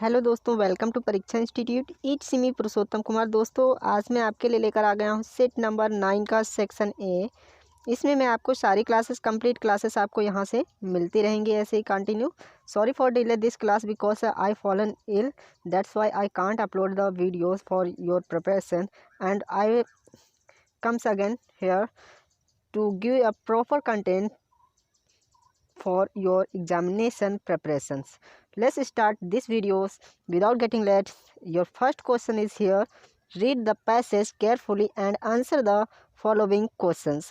Hello दोस्तों, welcome to परीक्षा institute. It's me पुरुषोत्तम कुमार। दोस्तों, आज मैं आपके लिए लेकर आ गया हूँ सेट नंबर 9 का सेक्शन ए। इसमें मैं आपको सारी क्लासेस, कंप्लीट क्लासेस आपको यहाँ से मिलती रहेंगी ऐसे ही continue. Sorry for delay this class because I fallen ill, that's why I can't upload the videos for your preparation and I comes again here to give a proper content for your examination preparations. Let's start this videos without getting late. Your first question is here. Read the passage carefully and answer the following questions.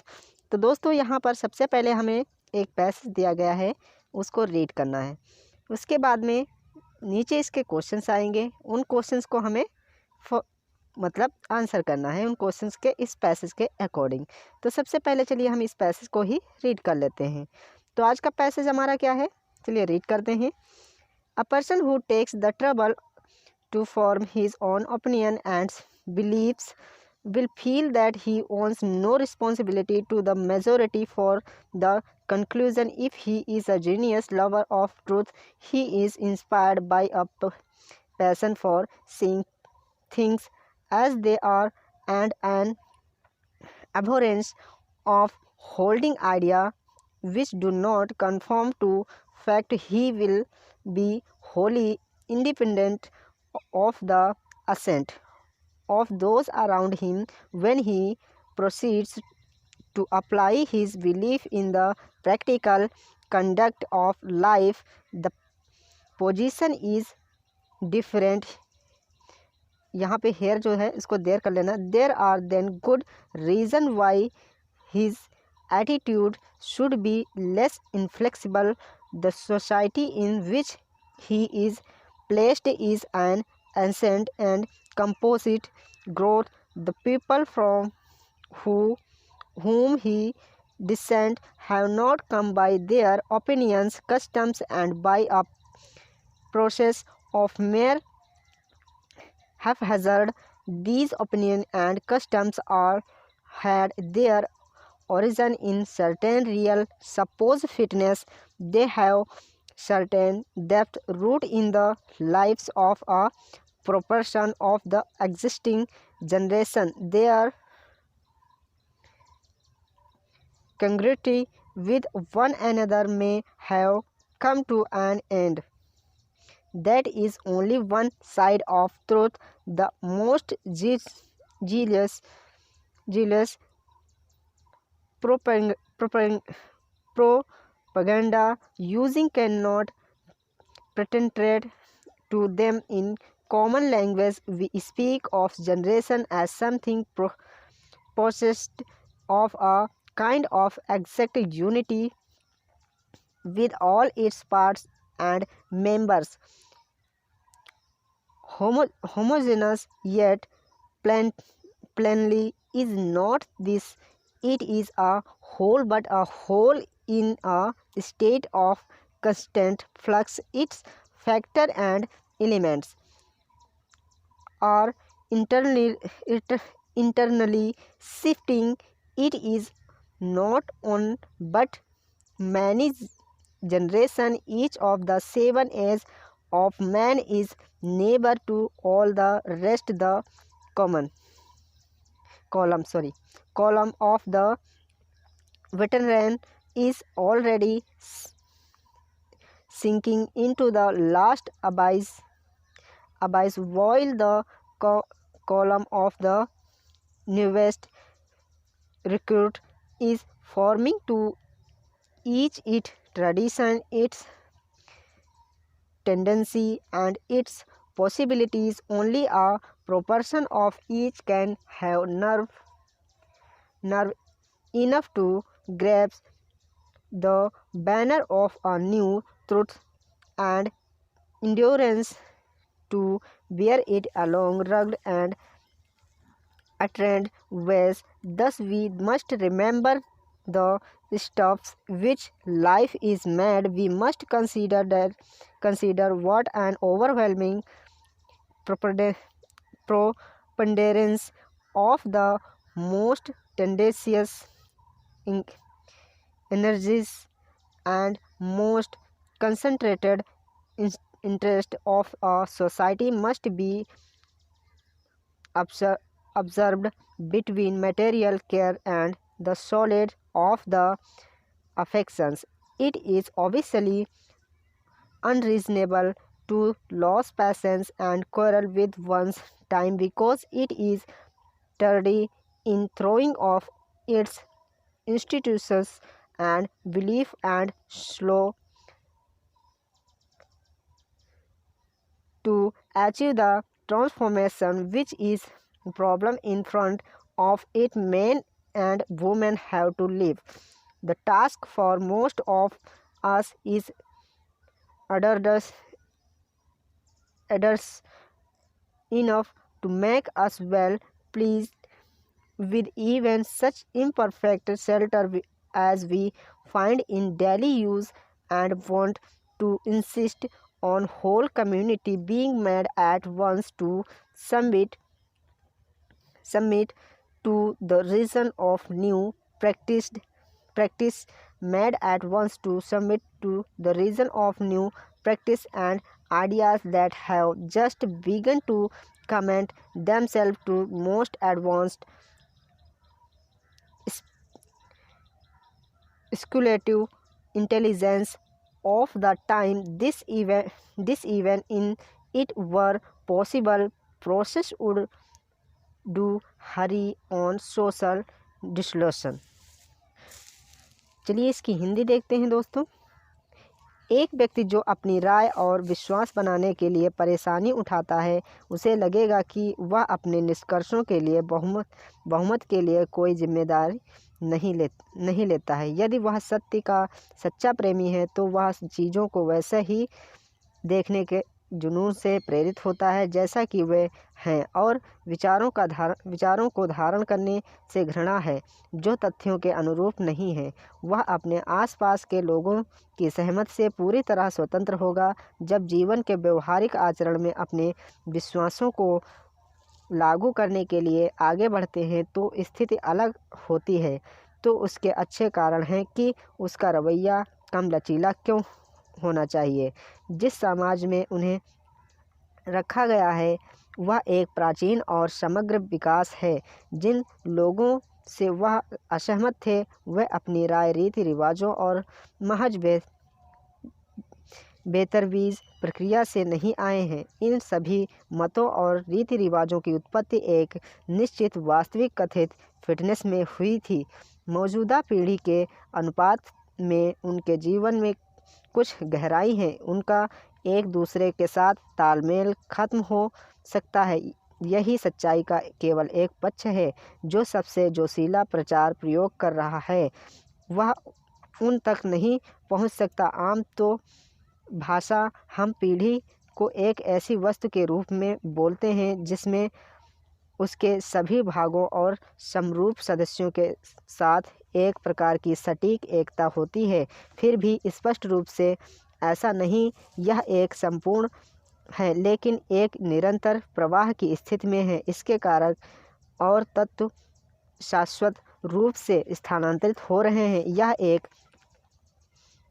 तो दोस्तों, यहाँ पर सबसे पहले हमें एक passage दिया गया है, उसको रीड करना है। उसके बाद में नीचे इसके क्वेश्चंस आएंगे, उन क्वेश्चंस को हमें मतलब आंसर करना है उन क्वेश्चंस के इस पैसेज के अकॉर्डिंग। तो सबसे पहले चलिए हम इस पैसेज को ही रीड कर लेते हैं। तो आज का पैसेज हमारा क्या है, चलिए रीड करते हैं। A person who takes the trouble to form his own opinion and believes will feel that he owns no responsibility to the majority for the conclusion. If he is a genius lover of truth, he is inspired by a passion for seeing things as they are and an abhorrence of holding idea which do not conform to fact. He will be wholly independent of the assent of those around him when he proceeds to apply his belief in the practical conduct of life. The position is different. यहाँ पे hair जो है इसको देर कर लेना। There are then good reason why his attitude should be less inflexible. The society in which he is placed is an ancient and composite growth. The people from whom he descends have not come by their opinions, customs, and by a process of mere haphazard. These opinions and customs are had their origin in certain real supposed fitness. They have certain depth root in the lives of a proportion of the existing generation. Their congruity with one another may have come to an end. That is only one side of truth. The most zealous propaganda using cannot penetrate to them in common language. We speak of generation as something possessed of a kind of exact unity with all its parts and members, homogeneous yet plainly is not this. It is a whole, but a whole in a state of constant flux. Its factor and elements are internally shifting. It is not one but many generation. Each of the 7 age of man is neighbor to all the rest. The column of the veteran is already sinking into the last abyss, while the column of the newest recruit is forming to each its tradition, its tendency, and its possibilities. Only a proportion of each can have nerve enough to grasp the banner of a new truth and endurance to bear it along rugged and attend ways. Thus we must remember the stuffs which life is made. We must consider what an overwhelming preponderance of the most tendencies, energies, and most concentrated interest of a society must be observed between material care and the solid of the affections. It is obviously unreasonable to lose patience and quarrel with one's time because it is tardy in throwing off its institutions and belief and slow to achieve the transformation which is problem in front of it. Men and women have to live. The task for most of us is adults enough to make us well pleased with even such imperfect shelter as we find in daily use, and want to insist on whole community being made at once to submit to the reason of new practice made at once to submit to the reason of new practice and ideas that have just begun to comment themselves to most advanced speculative intelligence of the time. This even in it were possible process would do hurry on social dissolution. चलिए इसकी हिंदी देखते हैं दोस्तों। एक व्यक्ति जो अपनी राय और विश्वास बनाने के लिए परेशानी उठाता है, उसे लगेगा कि वह अपने निष्कर्षों के लिए बहुमत के लिए कोई जिम्मेदारी नहीं लेता है। यदि वह सत्य का सच्चा प्रेमी है तो वह चीज़ों को वैसे ही देखने के जुनून से प्रेरित होता है जैसा कि वे हैं, और विचारों को धारण करने से घृणा है जो तथ्यों के अनुरूप नहीं है। वह अपने आसपास के लोगों की सहमति से पूरी तरह स्वतंत्र होगा। जब जीवन के व्यवहारिक आचरण में अपने विश्वासों को लागू करने के लिए आगे बढ़ते हैं तो स्थिति अलग होती है। तो उसके अच्छे कारण हैं कि उसका रवैया कम लचीला क्यों होना चाहिए। जिस समाज में उन्हें रखा गया है वह एक प्राचीन और समग्र विकास है। जिन लोगों से वह असहमत थे वे अपनी राय रीति रिवाजों और महज बेतरवीज प्रक्रिया से नहीं आए हैं। इन सभी मतों और रीति रिवाजों की उत्पत्ति एक निश्चित वास्तविक कथित फिटनेस में हुई थी। मौजूदा पीढ़ी के अनुपात में उनके जीवन में कुछ गहराई है, उनका एक दूसरे के साथ तालमेल खत्म हो सकता है। यही सच्चाई का केवल एक पक्ष है। जो सबसे जोशीला प्रचार प्रयोग कर रहा है वह उन तक नहीं पहुंच सकता। आम तो भाषा हम पीढ़ी को एक ऐसी वस्तु के रूप में बोलते हैं जिसमें उसके सभी भागों और समरूप सदस्यों के साथ एक प्रकार की सटीक एकता होती है। फिर भी स्पष्ट रूप से ऐसा नहीं, यह एक संपूर्ण है लेकिन एक निरंतर प्रवाह की स्थिति में है। इसके कारक और तत्व शाश्वत रूप से स्थानांतरित हो रहे हैं। यह एक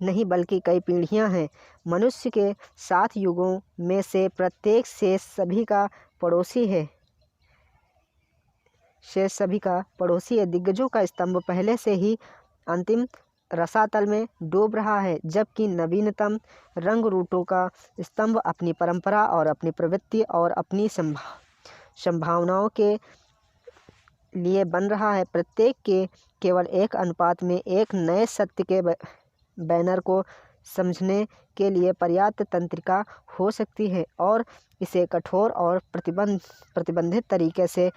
नहीं बल्कि कई पीढ़ियां हैं। मनुष्य के 7 युगों में से प्रत्येक से सभी का पड़ोसी है। दिग्गजों का स्तंभ पहले से ही अंतिम रसातल में डूब रहा है, जबकि नवीनतम रंग रूटों का स्तंभ अपनी परंपरा और अपनी प्रवृत्ति और अपनी संभावनाओं के लिए बन रहा है। प्रत्येक के केवल एक अनुपात में एक नए सत्य के बैनर को समझने के लिए पर्याप्त तंत्रिका हो सकती है और इसे कठोर और प्रतिबंधित तरीके से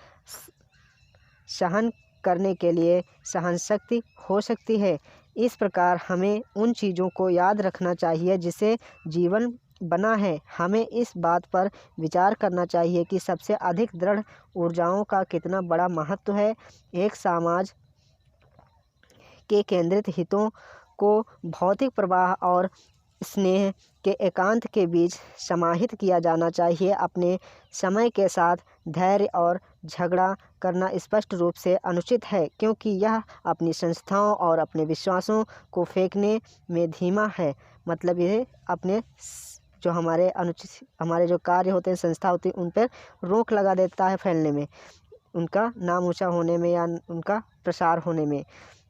सहन करने के लिए सहनशक्ति हो सकती है। इस प्रकार हमें उन चीज़ों को याद रखना चाहिए जिसे जीवन बना है। हमें इस बात पर विचार करना चाहिए कि सबसे अधिक दृढ़ ऊर्जाओं का कितना बड़ा महत्व है। एक समाज के केंद्रित हितों को भौतिक प्रवाह और स्नेह के एकांत के बीच समाहित किया जाना चाहिए। अपने समय के साथ धैर्य और झगड़ा करना स्पष्ट रूप से अनुचित है, क्योंकि यह अपनी संस्थाओं और अपने विश्वासों को फेंकने में धीमा है। मतलब ये अपने जो हमारे जो कार्य होते हैं, संस्था होती है, उन पर रोक लगा देता है फैलने में, उनका नाम ऊंचा होने में या उनका प्रसार होने में।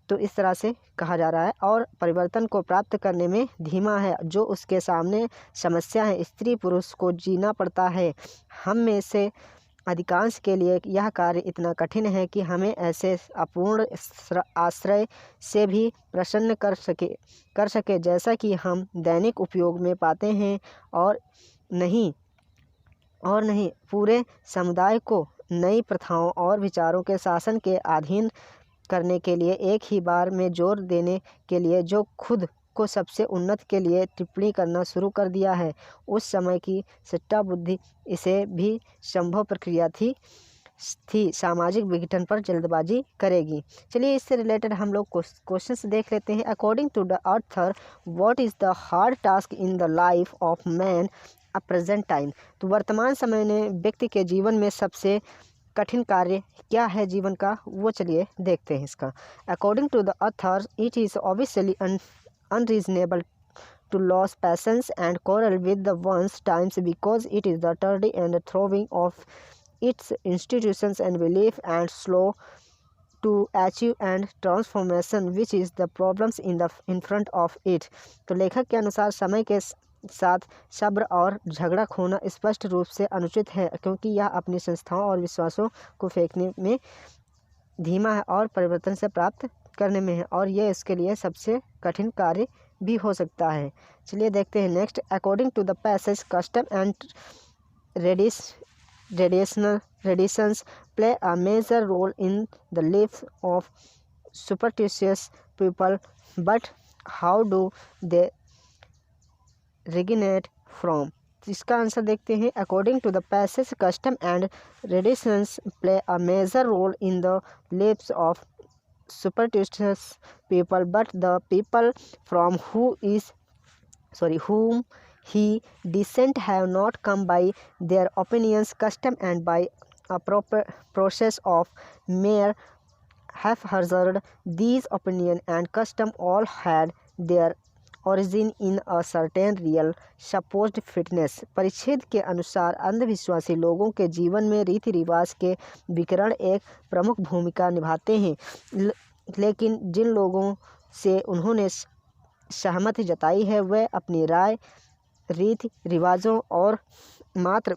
तो इस तरह से कहा जा रहा है। और परिवर्तन को प्राप्त करने में धीमा है, जो उसके सामने समस्या है, स्त्री पुरुष को जीना पड़ता है। हम में से अधिकांश के लिए यह कार्य इतना कठिन है कि हमें ऐसे अपूर्ण आश्रय से भी प्रसन्न कर सके जैसा कि हम दैनिक उपयोग में पाते हैं, और नहीं पूरे समुदाय को नई प्रथाओं और विचारों के शासन के अधीन करने के लिए एक ही बार में जोर देने के लिए जो खुद को सबसे उन्नत के लिए टिप्पणी करना शुरू कर दिया है, उस समय की सट्टा बुद्धि इसे भी संभव प्रक्रिया थी सामाजिक विघटन पर जल्दबाजी करेगी। चलिए इससे रिलेटेड हम लोग क्वेश्चंस देख लेते हैं। According to the author, what is the hard task in the life of man a present time. तो वर्तमान समय में व्यक्ति के जीवन में सबसे कठिन कार्य क्या है जीवन का, वो चलिए देखते हैं इसका। According to the author, it is obviously unreasonable to lose patience and quarrel with the one's times, because it is the tardy and throwing of its institutions and belief and slow to achieve and transformation which is the problems in front of it। तो लेखक के अनुसार समय के साथ सब्र और झगड़ा खोना स्पष्ट रूप से अनुचित है, क्योंकि यह अपनी संस्थाओं और विश्वासों को फेंकने में धीमा है और परिवर्तन से प्राप्त करने में है, और यह इसके लिए सबसे कठिन कार्य भी हो सकता है। चलिए देखते हैं next. According to the passage, custom and traditions play a major role in the lives of superstitious people, but how do they originate from? इसका आंसर देखते हैं। According to the passage, custom and traditions play a major role in the lives of superstitious people, but the people from whom he descent have not come by their opinions, custom, and by a proper process of mere haphazard. These opinion and custom all had their origin in a certain real supposed fitness। परिच्छेद के अनुसार अंधविश्वासी लोगों के जीवन में रीति रिवाज के विकिरण एक प्रमुख भूमिका निभाते हैं, लेकिन जिन लोगों से उन्होंने सहमति जताई है वे अपनी राय, रीति रिवाजों और मात्र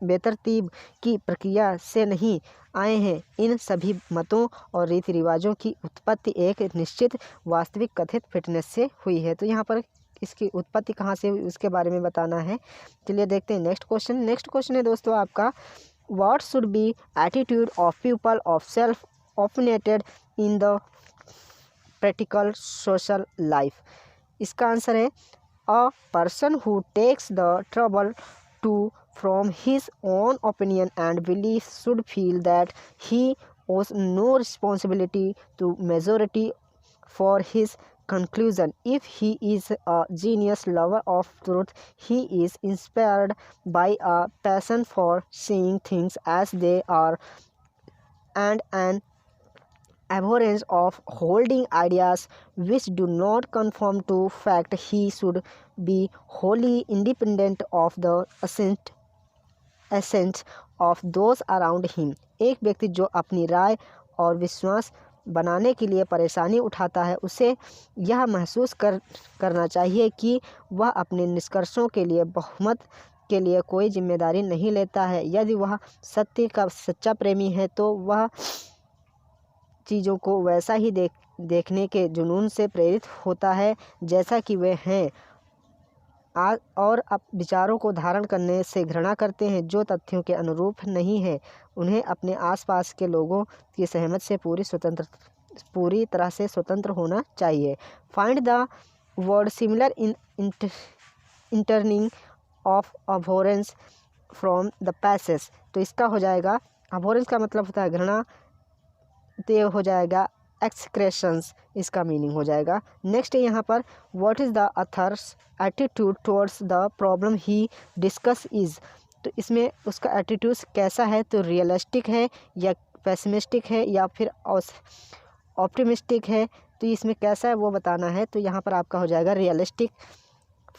बेतरतीब की प्रक्रिया से नहीं आए हैं। इन सभी मतों और रीति रिवाजों की उत्पत्ति एक निश्चित वास्तविक कथित फिटनेस से हुई है। तो यहाँ पर इसकी उत्पत्ति कहाँ से हुई उसके बारे में बताना है। चलिए देखते हैं नेक्स्ट क्वेश्चन। नेक्स्ट क्वेश्चन है दोस्तों आपका, what should be attitude of people of self opinionated in the practical social life. इसका आंसर है, a person who takes the trouble to from his own opinion and belief should feel that he owes no responsibility to majority for his conclusion. If he is a genius lover of truth, he is inspired by a passion for seeing things as they are and an abhorrence of holding ideas which do not conform to fact. He should be wholly independent of the essence of those around him। एक व्यक्ति जो अपनी राय और विश्वास बनाने के लिए परेशानी उठाता है, उसे यह महसूस करना चाहिए कि वह अपने निष्कर्षों के लिए बहुमत के लिए कोई जिम्मेदारी नहीं लेता है। यदि वह सत्य का सच्चा प्रेमी है तो वह चीज़ों को वैसा ही देखने के जुनून से प्रेरित होता है जैसा कि वे हैं, और विचारों को धारण करने से घृणा करते हैं जो तथ्यों के अनुरूप नहीं है। उन्हें अपने आसपास के लोगों की सहमति से पूरी तरह से स्वतंत्र होना चाहिए। Find the word similar in interning of abhorrence from the passage. तो इसका हो जाएगा, अबोरेंस का मतलब होता है घृणा, तो ये हो जाएगा एक्सक्रेशंस, इसका मीनिंग हो जाएगा। नेक्स्ट है यहाँ पर, what is the others attitude towards the problem he discuss is. तो इसमें उसका एटीट्यूड कैसा है, तो रियलिस्टिक है या पेसिमिस्टिक है या फिर ऑप्टिमिस्टिक है। तो इसमें कैसा है वो बताना है। तो यहाँ पर आपका हो जाएगा realistic.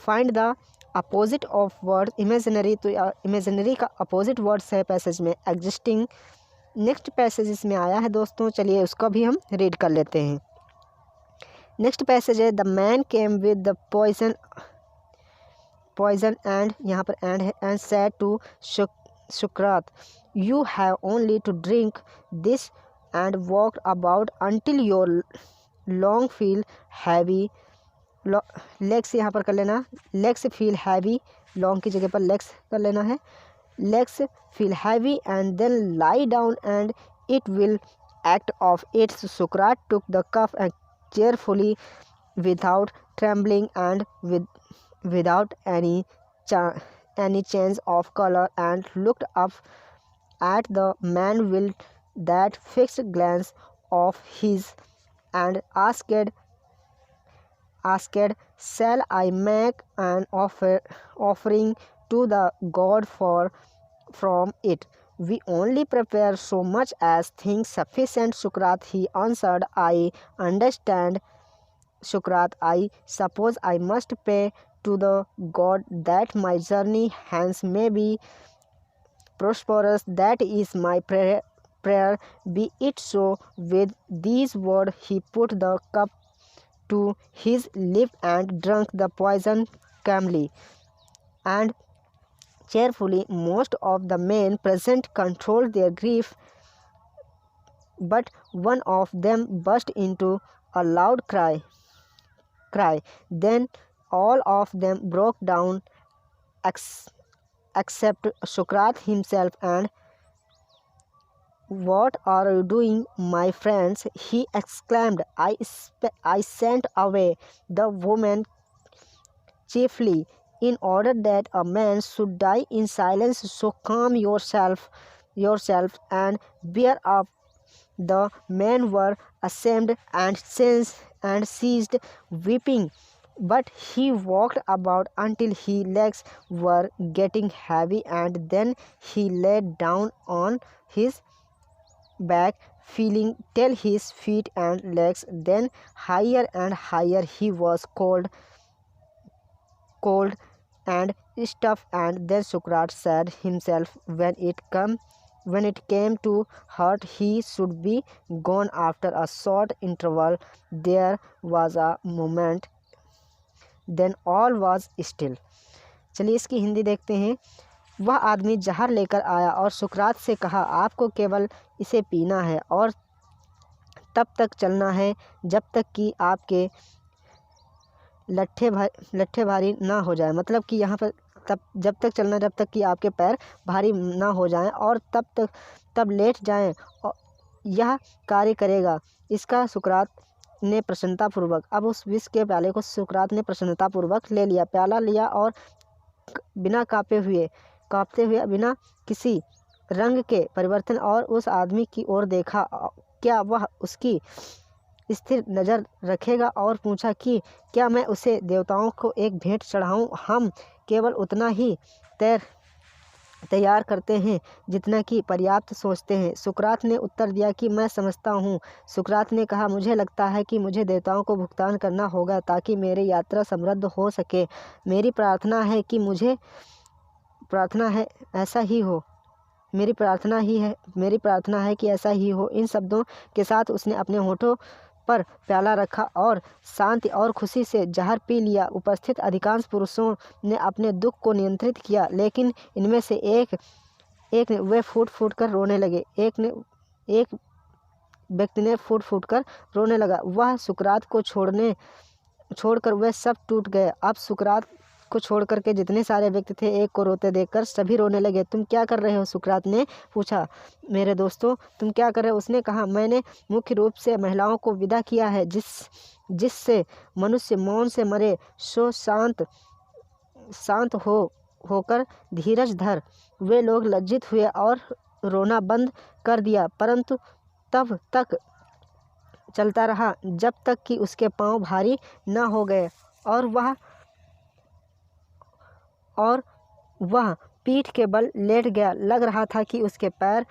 Find the opposite of word imaginary, तो इमेजिनरी का अपोजिट वर्ड्स है पैसेज में एग्जिस्टिंग। नेक्स्ट पैसेज इसमें आया है दोस्तों, चलिए उसका भी हम रीड कर लेते हैं। नेक्स्ट पैसेज है the man came with the poison and, यहाँ पर एंड है, and said to Socrates you have only to drink this and walk about until your long feel heavy, legs यहाँ पर कर लेना, लेग्स फील हैवी, लॉन्ग की जगह पर लेग्स कर लेना है, legs feel heavy and then lie down and it will act of it. सुकरात took the cup and cheerfully without trembling and without any change of color and looked up at the man with that fixed glance of his and asked, shall I make an offering to the god from it? We only prepare so much as things sufficient. Sukrat, he answered, I understand. Sukrat, I suppose I must pay to the god that my journey hence may be prosperous. That is my prayer. Be it so. With these words he put the cup to his lip and drank the poison calmly and cheerfully. Most of the men present controlled their grief, but one of them burst into a loud cry. Then all of them broke down except Sukrat himself. And what are you doing, my friends? He exclaimed. I sent away the woman chiefly in order that a man should die in silence. So calm yourself and bear up. The men were ashamed and ceased weeping, but he walked about until his legs were getting heavy, and then he lay down on his back, feeling till his feet and legs. Then higher and higher he was cold and stuff. And then Sukrat said himself, when it came to hurt he should be gone. After a short interval there was a moment, then all was still. चलिए इसकी हिंदी देखते हैं। वह आदमी जहर लेकर आया और सुकरात से कहा, आपको केवल इसे पीना है और तब तक चलना है जब तक कि आपके लट्ठे भारी ना हो जाए। मतलब कि यहाँ पर जब तक चलना जब तक कि आपके पैर भारी ना हो जाएं और तब लेट जाएं, और यह कार्य करेगा। इसका सुकरात ने प्रसन्नतापूर्वक, अब उस विष के प्याले को सुकरात ने प्रसन्नतापूर्वक ले लिया, प्याला लिया और बिना कांपते हुए बिना किसी रंग के परिवर्तन और उस आदमी की ओर देखा। क्या वह उसकी स्थिर नज़र रखेगा, और पूछा कि क्या मैं उसे देवताओं को एक भेंट चढ़ाऊं? हम केवल उतना ही तैयार करते हैं जितना कि पर्याप्त सोचते हैं। सुकरात ने उत्तर दिया कि मैं समझता हूँ। सुकरात ने कहा, मुझे लगता है कि मुझे देवताओं को भुगतान करना होगा ताकि मेरी यात्रा समृद्ध हो सके। मेरी प्रार्थना है कि ऐसा ही हो। इन शब्दों के साथ उसने अपने होठों पर प्याला रखा और शांति और खुशी से जहर पी लिया। उपस्थित अधिकांश पुरुषों ने अपने दुख को नियंत्रित किया, लेकिन इनमें से एक ने वे फूट कर रोने लगे। एक व्यक्ति ने फूट कर रोने लगा। वह सुकरात को छोड़कर वे सब टूट गए। अब सुकरात को छोड़कर के जितने सारे व्यक्ति थे, एक को रोते देखकर सभी रोने लगे। तुम क्या कर रहे हो? सुकरात ने पूछा। मेरे दोस्तों, तुम क्या कर रहे हो? उसने कहा, मैंने मुख्य रूप से महिलाओं को विदा किया है, जिससे मनुष्य मौन से मरे। सो शांत होकर धीरज धर। वे लोग लज्जित हुए और रोना बंद कर दिया, परंतु तब तक चलता रहा जब तक कि उसके पांव भारी न हो गए और वह पीठ के बल लेट गया। लग रहा था कि उसके पैर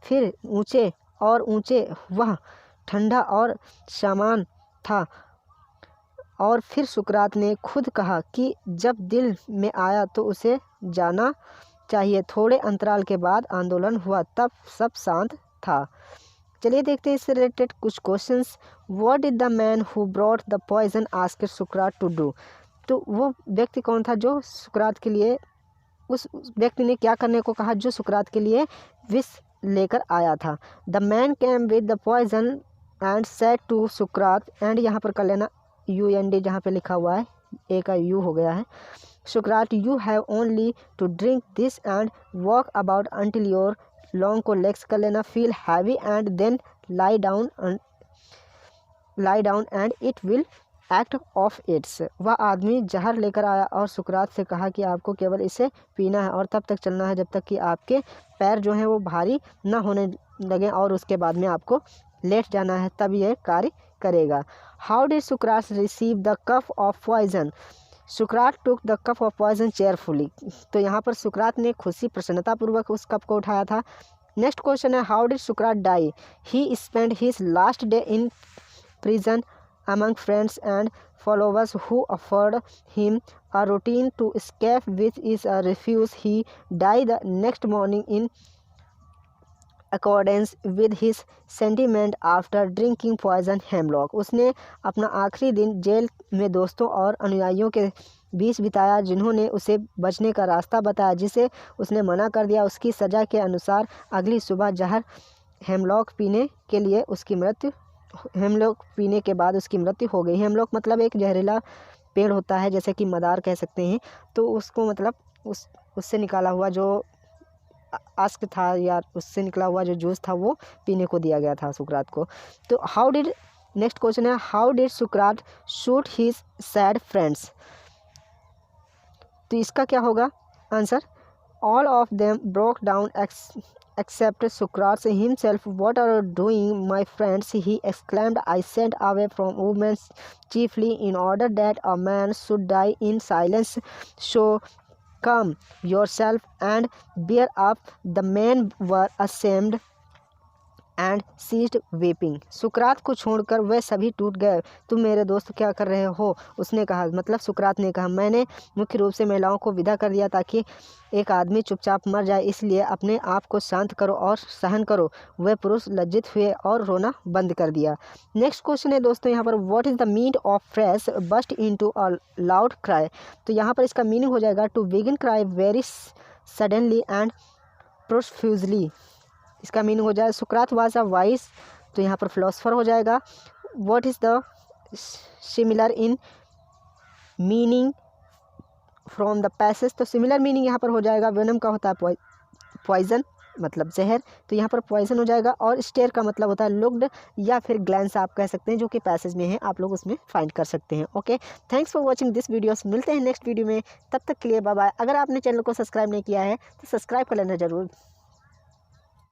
फिर ऊंचे और ऊंचे। वह ठंडा और समान था और फिर सुकरात ने खुद कहा कि जब दिल में आया तो उसे जाना चाहिए। थोड़े अंतराल के बाद आंदोलन हुआ, तब सब शांत था। चलिए देखते हैं इससे रिलेटेड कुछ questions. What did the man who brought the poison asked Socrates to do. तो वो व्यक्ति कौन था जो सुकरात के लिए, उस व्यक्ति ने क्या करने को कहा जो सुकरात के लिए विष लेकर आया था। The man came with the poison and said to Socrates, and यहाँ पर कर लेना UND जहाँ पे लिखा हुआ है, ए का यू हो गया है। Socrates, you have only to drink this and walk about until your long को लेग्स कर लेना feel heavy and then lie down and it will act of its. वह आदमी जहर लेकर आया और सुकरात से कहा कि आपको केवल इसे पीना है और तब तक चलना है जब तक कि आपके पैर जो हैं वो भारी न होने लगे, और उसके बाद में आपको लेट जाना है, तब यह कार्य करेगा। हाउ डिड सुकरात receive the cup of poison. सुकरात took the cup of poison cheerfully. तो यहाँ पर सुकरात ने खुशी प्रसन्नतापूर्वक उस कप को उठाया था। नेक्स्ट क्वेश्चन है how did Socrates die. He spend his last day in prison among friends and followers who offered him a routine to escape which is a refuse. He died the next morning in accordance with his sentiment after drinking poison hemlock. उसने अपना आखिरी दिन jail में दोस्तों और अनुयायियों के बीच बिताया जिन्होंने उसे बचने का रास्ता बताया जिसे उसने मना कर दिया। उसकी सज़ा के अनुसार अगली सुबह जहर हेमलॉक पीने के बाद उसकी मृत्यु हो गई। हेमलॉक मतलब एक जहरीला पेड़ होता है, जैसे कि मदार कह सकते हैं। तो उसको मतलब उससे निकाला हुआ जो अस्क था या उससे निकला हुआ जो जूस था वो पीने को दिया गया था सुकरात को। तो नेक्स्ट क्वेश्चन है how did Sukrat shoot his sad friends. तो इसका क्या होगा answer. All of them broke down except Socrates himself. What are you doing, my friends? He exclaimed. I sent away from women chiefly in order that a man should die in silence. So come yourself and bear up. The men were ashamed and ceased weeping. सुकरात को छोड़कर वे सभी टूट गए। तुम मेरे दोस्त क्या कर रहे हो, उसने कहा। मतलब सुकरात ने कहा मैंने मुख्य रूप से महिलाओं को विदा कर दिया ताकि एक आदमी चुपचाप मर जाए, इसलिए अपने आप को शांत करो और सहन करो। वे पुरुष लज्जित हुए और रोना बंद कर दिया। नेक्स्ट क्वेश्चन है दोस्तों यहाँ पर what is the meaning of fresh burst into a loud cry. तो यहाँ पर इसका मीनिंग हो जाएगा to begin cry very suddenly and profusely. इसका मीनिंग हो जाएगा सुकरात वाज अ वाइज, तो यहाँ पर फिलोसफर हो जाएगा। What is the similar in meaning from the passage. तो सिमिलर मीनिंग यहाँ पर हो जाएगा वेनम का होता है पॉइजन मतलब जहर, तो यहाँ पर पॉइजन हो जाएगा। और स्टेयर का मतलब होता है लुक्ड या फिर ग्लैंस आप कह सकते हैं, जो कि पैसेज में है, आप लोग उसमें फाइंड कर सकते हैं। Okay, thanks for watching this videos. मिलते हैं नेक्स्ट वीडियो में, तब तक के लिए बाय बाय। अगर आपने चैनल को सब्सक्राइब नहीं किया है तो सब्सक्राइब कर लेना जरूर।